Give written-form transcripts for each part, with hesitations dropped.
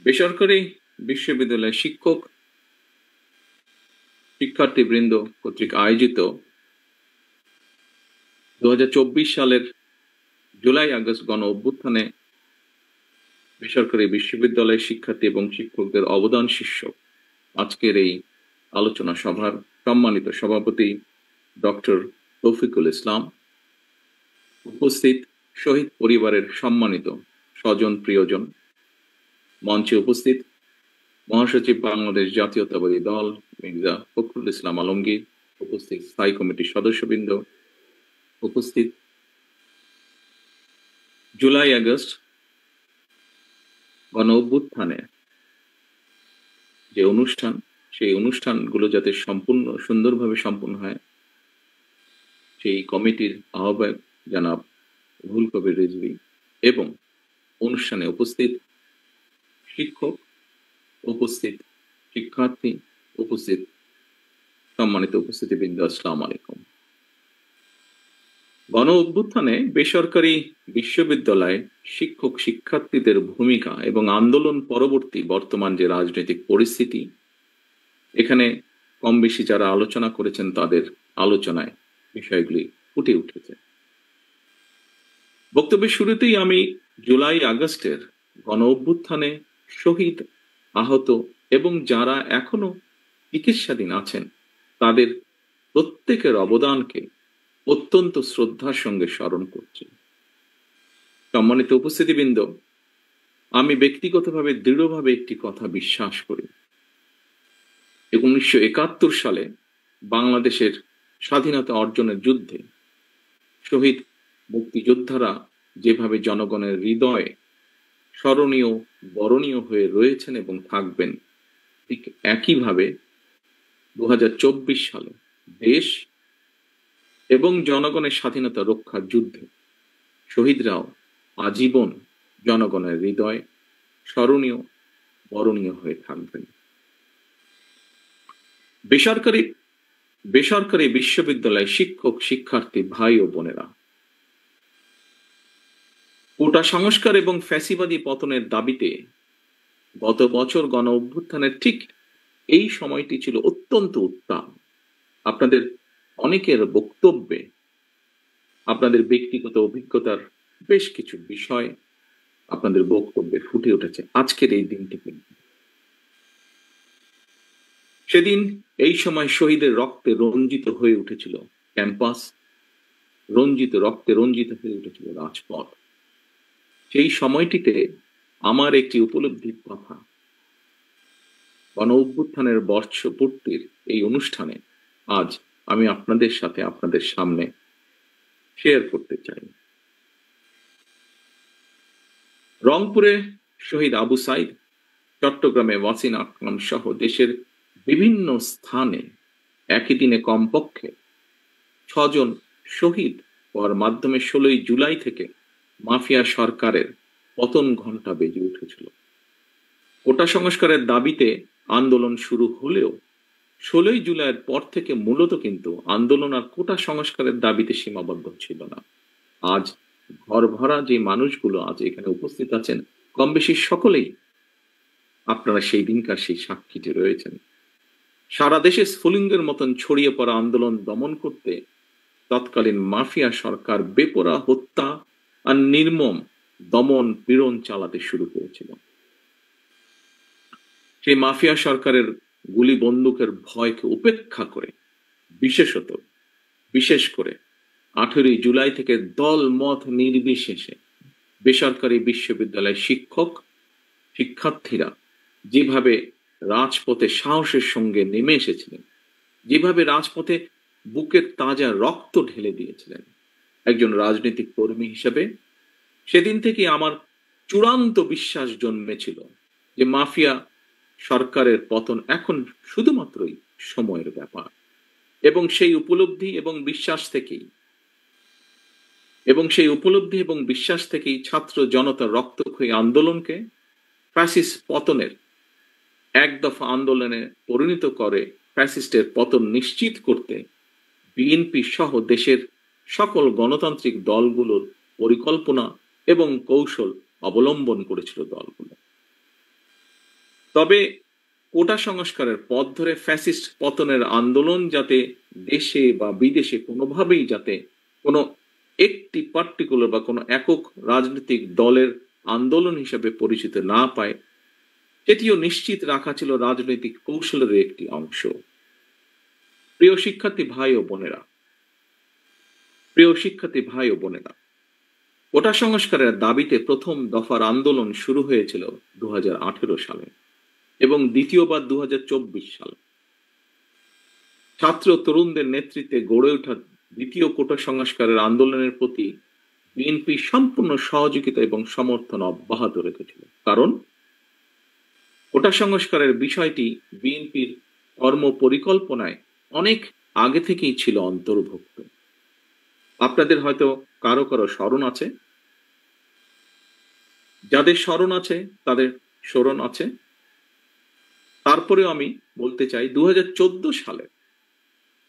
বেসরকারি বিশ্ববিদ্যালয়ের শিক্ষক শিক্ষার্থীবৃন্দ কর্তৃক আয়োজিত 2024 সালের জুলাই আগস্ট গণ অভ্যুত্থানে বেসরকারি বিশ্ববিদ্যালয়ের শিক্ষার্থী এবং শিক্ষকদের অবদান শীর্ষক আজকের এই আলোচনা সভার সম্মানিত সভাপতি ডক্টর তৌফিকুল ইসলাম, উপস্থিত শহীদ পরিবারের সম্মানিত স্বজন প্রিয়জন, মঞ্চে উপস্থিত মহাসচিব বাংলাদেশ জাতীয়তাবাদী দল মির্জা ফখরুল ইসলাম আলমগীর, উপস্থিত স্থায়ী কমিটির সদস্যবৃন্দ, উপস্থিত জুলাই আগস্ট গণ অভ্যুত্থানে যে অনুষ্ঠান, সেই অনুষ্ঠানগুলো যাতে সম্পূর্ণ সুন্দরভাবে সম্পন্ন হয় সেই কমিটির আহ্বায়ক জনাব রুহুল কবির রিজভী এবং অনুষ্ঠানে উপস্থিত শিক্ষক, উপস্থিত শিক্ষার্থী, উপস্থিত সম্মানিত উপস্থিতিবৃন্দ, আসসালামু আলাইকুম। গণ অভ্যুত্থানে বেসরকারি বিশ্ববিদ্যালয়ে শিক্ষক শিক্ষার্থীদের ভূমিকা এবং আন্দোলন পরবর্তী বর্তমান যে রাজনৈতিক পরিস্থিতি, এখানে কম বেশি যারা আলোচনা করেছেন তাদের আলোচনায় বিষয়গুলি ফুটে উঠেছে। বক্তব্যের শুরুতেই আমি জুলাই আগস্টের গণ অভ্যুত্থানে শহীদ, আহত এবং যারা এখনো চিকিৎসাধীন আছেন তাদের প্রত্যেকের অবদানকে অত্যন্ত শ্রদ্ধার সঙ্গে স্মরণ করছি। সম্মানিত উপস্থিতিবৃন্দ, আমি ব্যক্তিগতভাবে দৃঢ়ভাবে একটি কথা বিশ্বাস করি। 1971 সালে বাংলাদেশের স্বাধীনতা অর্জনের যুদ্ধে শহীদ মুক্তিযোদ্ধারা যেভাবে জনগণের হৃদয়ে স্মরণীয়, বরণীয় হয়ে রয়েছেন এবং থাকবেন, ঠিক একইভাবে 2024 সালে দেশ এবং জনগণের স্বাধীনতা রক্ষার যুদ্ধে শহীদরাও আজীবন জনগণের হৃদয়ে স্মরণীয়, বরণীয় হয়ে থাকবেন। বেসরকারি বিশ্ববিদ্যালয়ে শিক্ষক শিক্ষার্থী ভাই ও বোনেরা, কোটা সংস্কার এবং ফ্যাসিবাদী পতনের দাবিতে গত বছর গণ অভ্যুত্থানের ঠিক এই সময়টি ছিল অত্যন্ত উত্তাল। আপনাদের অনেকের বক্তব্যে আপনাদের ব্যক্তিগত অভিজ্ঞতার বেশ কিছু বিষয় আপনাদের বক্তব্যে ফুটে উঠেছে আজকের এই দিনটিতে। সেদিন এই সময় শহীদের রক্তে রঞ্জিত হয়ে উঠেছিল ক্যাম্পাস, রক্তে রঞ্জিত হয়ে উঠেছিল রাজপথ। সেই সময়টিতে আমার একটি উপলব্ধির কথা গণ অভ্যুত্থানের বর্ষপূর্তির এই অনুষ্ঠানে আজ আমি আপনাদের সাথে, আপনাদের সামনে শেয়ার করতে চাই। রংপুরে শহীদ আবু সাইদ, চট্টগ্রামে ওয়াসিন আকরাম সহ দেশের বিভিন্ন স্থানে একই দিনে কমপক্ষে 6 জন শহীদ হওয়ার মাধ্যমে 16 জুলাই থেকে মাফিয়া সরকারের পতন ঘণ্টা বেজে উঠেছিল। কোটা সংস্কারের দাবিতে আন্দোলন শুরু হলেও 16 জুলাইয়ের পর থেকে মূলত কিন্তু আন্দোলন আর কোটা সংস্কারের দাবিতে সীমাবদ্ধ ছিল না। আজ ঘর ভরা যে মানুষগুলো আজ এখানে উপস্থিত আছেন, কম বেশি সকলেই আপনারা সেই দিনকার সেই সাক্ষীতে রয়েছেন। সারা দেশে স্ফুলিঙ্গের মতন ছড়িয়ে পড়া আন্দোলন দমন করতে তৎকালীন মাফিয়া সরকার বেপরোয়া হত্যা আর নির্মম দমন পীড়ন চালাতে শুরু করেছিল। সেই মাফিয়া সরকারের গুলি বন্দুকের ভয়কে উপেক্ষা করে বিশেষ করে 18 জুলাই থেকে দল মত নির্বিশেষে বেসরকারি বিশ্ববিদ্যালয়ের শিক্ষক শিক্ষার্থীরা যেভাবে রাজপথে সাহসের সঙ্গে নেমে এসেছিলেন, যেভাবে রাজপথে বুকের তাজা রক্ত ঢেলে দিয়েছিলেন, একজন রাজনৈতিক কর্মী হিসেবে সেদিন থেকে আমার চূড়ান্ত বিশ্বাস জন্মেছিল যে মাফিয়া সরকারের পতন এখন শুধুমাত্রই সময়ের ব্যাপার। এবং সেই উপলব্ধি এবং বিশ্বাস থেকেই ছাত্র জনতার রক্তক্ষয়ী আন্দোলনকে ফ্যাসিস্ট পতনের এক দফা আন্দোলনে পরিণত করে ফ্যাসিস্টের পতন নিশ্চিত করতে বিএনপি সহ দেশের সকল গণতান্ত্রিক দলগুলোর পরিকল্পনা এবং কৌশল অবলম্বন করেছিল দলগুলো। তবে কোটা সংস্কারের পথ ধরে ফ্যাসিস্ট পতনের আন্দোলন যাতে দেশে বা বিদেশে কোনোভাবেই যাতে কোনো একটি পার্টিকুলার বা কোনো একক রাজনৈতিক দলের আন্দোলন হিসেবে পরিচিত না পায়, সেটিও নিশ্চিত রাখা ছিল রাজনৈতিক কৌশলের একটি অংশ। প্রিয় শিক্ষার্থী ভাই ও বোনেরা, কোটা সংস্কারের দাবিতে প্রথম দফার আন্দোলন শুরু হয়েছিল 2018 সালে এবং দ্বিতীয়বার 2024 সালে। ছাত্র তরুণদের নেতৃত্বে গড়ে ওঠা দ্বিতীয় কোটা সংস্কারের আন্দোলনের প্রতি বিএনপি সম্পূর্ণ সহযোগিতা এবং সমর্থন অব্যাহত রেখেছিল, কারণ কোটা সংস্কারের বিষয়টি বিএনপির কর্মপরিকল্পনায় অনেক আগে থেকেই ছিল অন্তর্ভুক্ত। আপনাদের হয়তো কারো কারো স্মরণ আছে, যাদের স্মরণ আছে তাদের স্মরণ আছে। তারপরেও আমি বলতে চাই 2014 সালে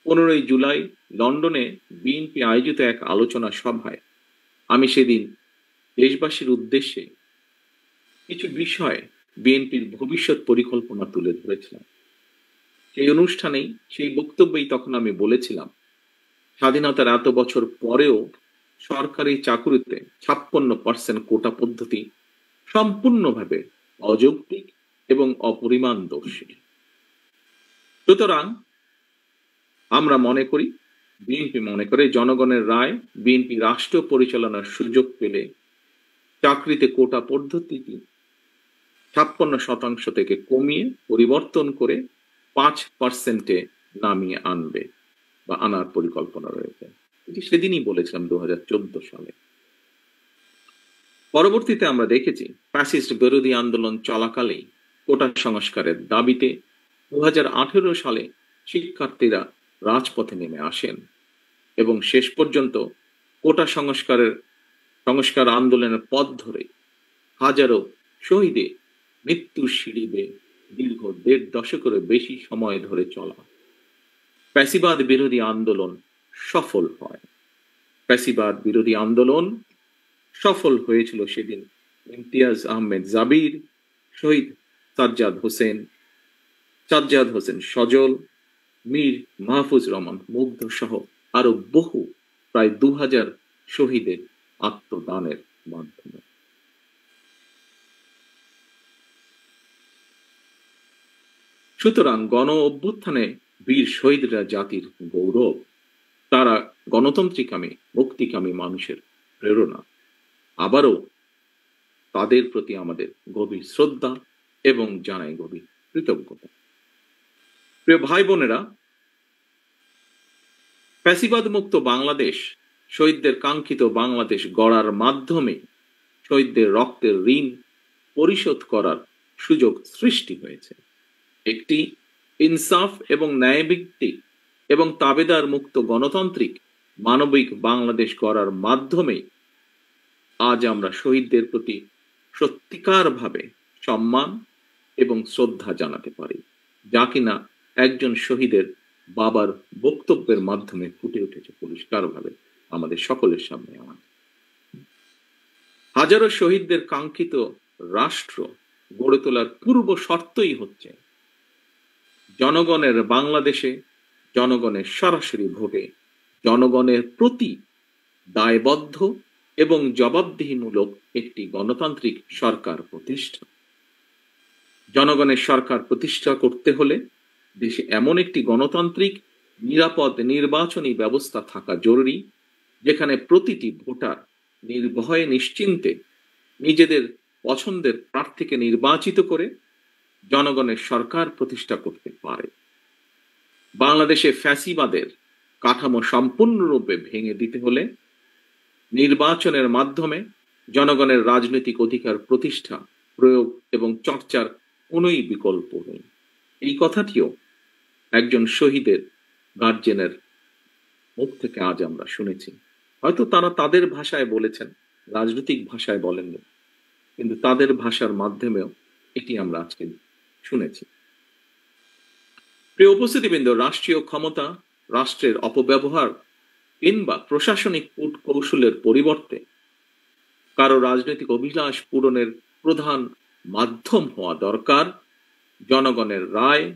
15 জুলাই লন্ডনে বিএনপি আয়োজিত এক আলোচনা সভায় আমি সেদিন দেশবাসীর উদ্দেশ্যে কিছু বিষয় বিএনপির ভবিষ্যৎ পরিকল্পনা তুলে ধরেছিলাম। সেই অনুষ্ঠানেই, সেই বক্তব্যেই তখন আমি বলেছিলাম, স্বাধীনতার এত বছর পরেও সরকারি চাকুরিতে 56% কোটা পদ্ধতি সম্পূর্ণভাবে অযৌক্তিক এবং অপরিমাণদর্শী। সুতরাং আমরা মনে করি, বিএনপি মনে করে, জনগণের রায় বিএনপি রাষ্ট্র পরিচালনার সুযোগ পেলে চাকরিতে কোটা পদ্ধতিটি 56% থেকে কমিয়ে পরিবর্তন করে 5%-এ নামিয়ে আনবে বা আনার পরিকল্পনা রয়েছে। এটি সেদিনই বলেছিলাম 2014 সালে। পরবর্তীতে আমরা দেখেছি ফ্যাসিস্ট বিরোধী আন্দোলন চলাকালেই কোটা সংস্কারের দাবিতে 2018 সালে শিক্ষার্থীরা রাজপথে নেমে আসেন এবং শেষ পর্যন্ত কোটা সংস্কার আন্দোলনের পথ ধরে হাজারো শহীদের মৃত্যুর সিঁড়ি বেয়ে দীর্ঘ 1.5 দশকেরও বেশি সময় ধরে চলা ফ্যাসিবাদ বিরোধী আন্দোলন সফল হয়। ফ্যাসিবাদ বিরোধী আন্দোলন সফল হয়েছিল সেদিন ইমতিয়াজ আহমেদ জাবির, শহীদ সাজ্জাদ হোসেন সজল, মীর মাহফুজ রহমান মুগ্ধ সহ আরো বহু প্রায় 2000 শহীদের আত্মদানের মাধ্যমে। সুতরাং গণ অভ্যুত্থানে বীর শহীদরা জাতির গৌরব, তারা গণতন্ত্রকামী মুক্তিকামী মানুষের প্রেরণা। আবারও তাদের প্রতি আমাদের গভীর শ্রদ্ধা এবং জানাই গভীর কৃতজ্ঞতা। প্রিয় ভাই বোনেরা, ফ্যাসিবাদ মুক্ত বাংলাদেশ, শহীদদের কাঙ্ক্ষিত বাংলাদেশ গড়ার মাধ্যমে শহীদদের রক্তের ঋণ পরিশোধ করার সুযোগ সৃষ্টি হয়েছে। একটি ইনসাফ এবং ন্যায়ভিত্তিক এবং তাবেদার মুক্ত গণতান্ত্রিক মানবিক বাংলাদেশ গড়ার মাধ্যমে আজ আমরা শহীদদের প্রতি সত্যিকারভাবে সম্মান এবং শ্রদ্ধা জানাতে পারি, যা কিনা একজন শহীদের বাবার বক্তব্যের মাধ্যমে ফুটে উঠেছে পরিষ্কারভাবে আমাদের সকলের সামনে। হাজারো শহীদদের কাঙ্ক্ষিত রাষ্ট্র গড়ে তোলার পূর্ব শর্তই হচ্ছে জনগণের বাংলাদেশে জনগণের সরাসরি ভোটে জনগণের প্রতি দায়বদ্ধ এবং জবাবদিহিমূলক একটি গণতান্ত্রিক সরকার প্রতিষ্ঠা। জনগণের সরকার প্রতিষ্ঠা করতে হলে দেশে এমন একটি গণতান্ত্রিক নিরাপদ নির্বাচনী ব্যবস্থা থাকা জরুরি, যেখানে প্রতিটি ভোটার নির্ভয়ে নিশ্চিন্তে নিজেদের পছন্দের প্রার্থীকে নির্বাচিত করে জনগণের সরকার প্রতিষ্ঠা করতে পারে। বাংলাদেশে ফ্যাসিবাদের কাঠামো সম্পূর্ণরূপে ভেঙে দিতে হলে নির্বাচনের মাধ্যমে জনগণের রাজনৈতিক অধিকার প্রতিষ্ঠা, প্রয়োগ এবং চর্চার কোনোই বিকল্প নেই। এই কথাটিও একজন শহীদের গার্জেনের মুখ থেকে আজ আমরা শুনেছি। হয়তো তারা তাদের ভাষায় বলেছেন, রাজনৈতিক ভাষায় বলেননি, কিন্তু তাদের ভাষার মাধ্যমেও এটি আমরা আজকে শুনেছি। প্রিয় উপস্থিতিবৃন্দ, রাষ্ট্রীয় ক্ষমতা, রাষ্ট্রের অপব্যবহার কিংবা প্রশাসনিক কৌশলের পরিবর্তে কারো রাজনৈতিক অভিলাষ পূরণের প্রধান মাধ্যম হওয়া দরকার জনগণের রায়,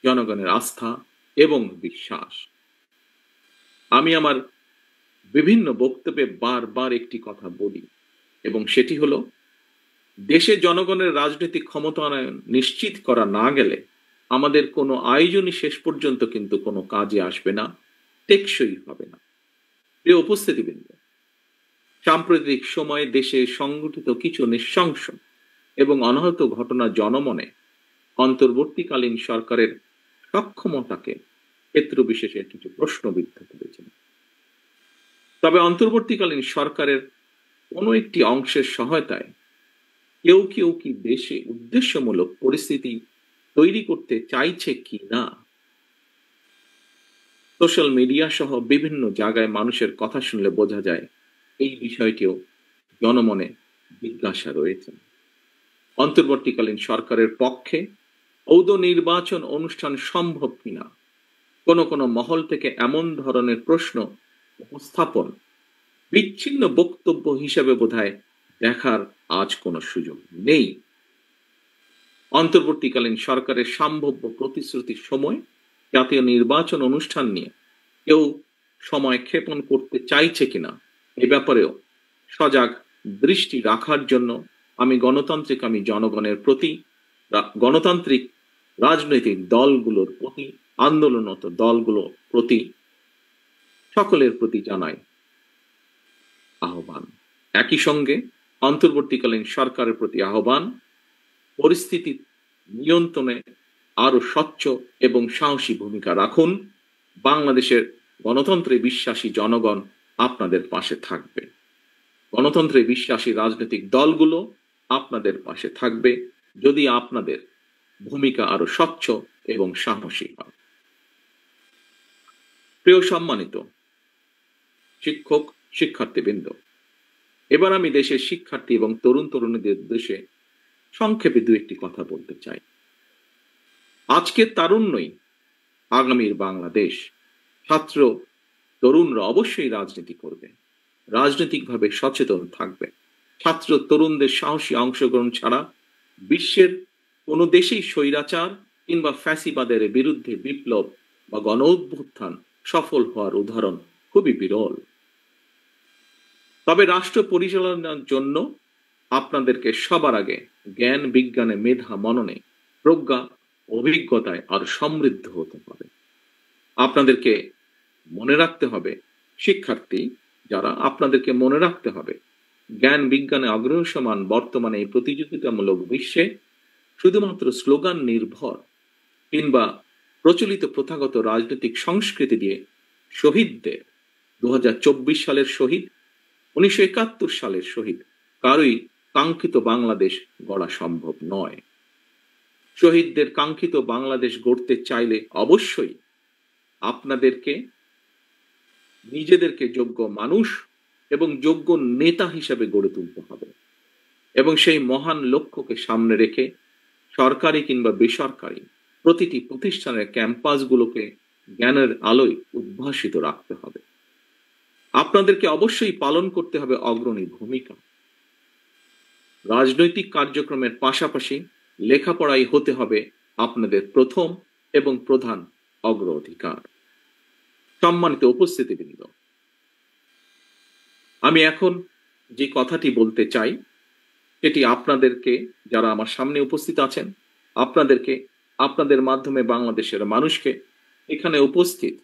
জনগণের আস্থা এবং বিশ্বাস। আমি আমার বিভিন্ন বক্তব্যে বারবার একটি কথা বলি, এবং সেটি হলো, দেশে জনগণের রাজনৈতিক ক্ষমতায়ন নিশ্চিত করা না গেলে আমাদের কোনো আয়োজনই শেষ পর্যন্ত কিন্তু কোনো কাজে আসবে না, টেকসই হবে না। প্রিয় উপস্থিতিবৃন্দ, সাম্প্রতিক সময়ে দেশে সংঘটিত কিছু নৃশংস এবং অনাহত ঘটনা জনমনে অন্তর্বর্তীকালীন সরকারের সক্ষমতাকে ক্ষেত্র বিশেষে কিছু প্রশ্নবিদ্ধ করেছেন। তবে অন্তর্বর্তীকালীন সরকারের কোনো একটি অংশের সহায়তায় কেউ কেউ কি দেশে উদ্দেশ্যমূলক পরিস্থিতি তৈরি করতে চাইছে কি না, সোশ্যাল মিডিয়া সহ বিভিন্ন জায়গায় মানুষের কথা শুনলে বোঝা যায় এই বিষয়টিও জনমনে জিজ্ঞাসা রয়েছে। অন্তর্বর্তীকালীন সরকারের পক্ষে ঔদ নির্বাচন অনুষ্ঠান সম্ভব কিনা কোন কোন মহল থেকে এমন ধরনের প্রশ্ন উপস্থাপন বিচ্ছিন্ন বক্তব্য হিসেবে বোধহয় দেখার আজ কোনো সুযোগ নেই। অন্তর্বর্তীকালীন সরকারের সম্ভাব্য প্রতিশ্রুতির সময় জাতীয় নির্বাচন অনুষ্ঠান নিয়ে কেউ সময় ক্ষেপণ করতে চাইছে কিনা এ ব্যাপারেও সজাগ দৃষ্টি রাখার জন্য আমি জনগণের প্রতি, গণতান্ত্রিক রাজনৈতিক দলগুলোর প্রতি, আন্দোলনরত দলগুলোর প্রতি, সকলের প্রতি জানাই আহ্বান। একই সঙ্গে অন্তর্বর্তীকালীন সরকারের প্রতি আহ্বান, পরিস্থিতি নিয়ন্ত্রণে আরো স্বচ্ছ এবং সাহসী ভূমিকা রাখুন। বাংলাদেশের গণতন্ত্রে বিশ্বাসী জনগণ আপনাদের পাশে থাকবে, গণতন্ত্রে বিশ্বাসী রাজনৈতিক দলগুলো আপনাদের পাশে থাকবে যদি আপনাদের ভূমিকা আরো স্বচ্ছ এবং সাহসী হয়। প্রিয় সম্মানিত শিক্ষক শিক্ষার্থীবৃন্দ, এবার আমি দেশের শিক্ষার্থী এবং তরুণ তরুণীদের উদ্দেশ্যে সংক্ষেপে দু একটি কথা বলতে চাই। আজকের তারুণ্যই আগামীর বাংলাদেশ। ছাত্র তরুণরা অবশ্যই রাজনীতি করবে, রাজনৈতিকভাবে সচেতন থাকবে। ছাত্র তরুণদের সাহসী অংশগ্রহণ ছাড়া বিশ্বের কোনো দেশেই স্বৈরাচার কিংবা ফ্যাসিবাদের বিরুদ্ধে বিপ্লব বা গণ অভ্যুত্থান সফল হওয়ার উদাহরণ খুবই বিরল। তবে রাষ্ট্র পরিচালনার জন্য আপনাদেরকে সবার আগে জ্ঞান বিজ্ঞানে, মেধা মননে, প্রজ্ঞা অভিজ্ঞতায় আর সমৃদ্ধ হতে হবে। আপনাদেরকে মনে রাখতে হবে, শিক্ষার্থী যারা, আপনাদেরকে মনে রাখতে হবে জ্ঞান বিজ্ঞানে অগ্রসমান বর্তমানে এই প্রতিযোগিতামূলক বিশ্বে শুধুমাত্র স্লোগান নির্ভর কিংবা প্রচলিত প্রথাগত রাজনৈতিক সংস্কৃতি দিয়ে শহীদদের 2024 সালের শহীদ, 1971 সালের শহীদ কারোই কাঙ্ক্ষিত বাংলাদেশ গড়া সম্ভব নয়। শহীদদের কাঙ্ক্ষিত বাংলাদেশ গড়তে চাইলে অবশ্যই আপনাদেরকে নিজেদেরকে যোগ্য মানুষ এবং যোগ্য নেতা হিসেবে গড়ে তুলতে হবে, এবং সেই মহান লক্ষ্যকে সামনে রেখে সরকারি কিংবা বেসরকারি প্রতিটি প্রতিষ্ঠানের ক্যাম্পাসগুলোকে জ্ঞানের আলোয় উদ্ভাসিত রাখতে হবে। আপনাদেরকে অবশ্যই পালন করতে হবে অগ্রণী ভূমিকা। রাজনৈতিক কার্যক্রমের পাশাপাশি লেখাপড়াই হতে হবে আপনাদের প্রথম এবং প্রধান অগ্রাধিকার। সম্মানিত উপস্থিতিবৃন্দ, আমি এখন যে কথাটি বলতে চাই সেটি আপনাদেরকে, যারা আমার সামনে উপস্থিত আছেন, আপনাদেরকে, আপনাদের মাধ্যমে বাংলাদেশের মানুষকে, এখানে উপস্থিত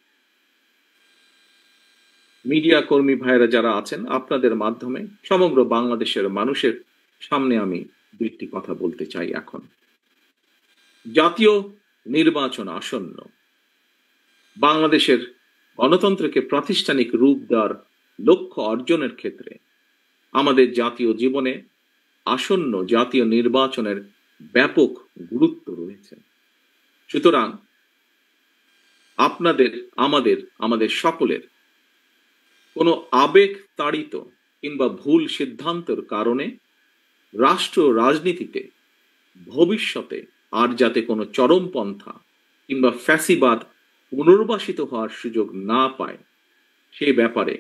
মিডিয়া কর্মী ভাইরা যারা আছেন, আপনাদের মাধ্যমে সমগ্র বাংলাদেশের মানুষের সামনে আমি দুইটি কথা বলতে চাই। এখন জাতীয় নির্বাচন আসন্ন। বাংলাদেশের গণতন্ত্রকে প্রাতিষ্ঠানিক রূপ দেওয়ার লক্ষ্য অর্জনের ক্ষেত্রে আমাদের জাতীয় জীবনে আসন্ন জাতীয় নির্বাচনের ব্যাপক গুরুত্ব রয়েছে। সুতরাং আপনাদের, আমাদের সকলের কোনো আবেগ তাড়িত কিংবা ভুল সিদ্ধান্তের কারণে রাষ্ট্র রাজনীতিতে ভবিষ্যতে আর যাতে কোনো চরমপন্থা কিংবা ফ্যাসিবাদ পুনর্বাসিত হওয়ার সুযোগ না পায়, সে ব্যাপারে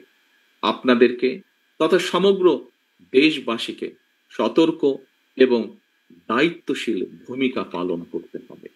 আপনাদেরকে তথা সমগ্র দেশবাসীকে সতর্ক এবং দায়িত্বশীল ভূমিকা পালন করতে হবে।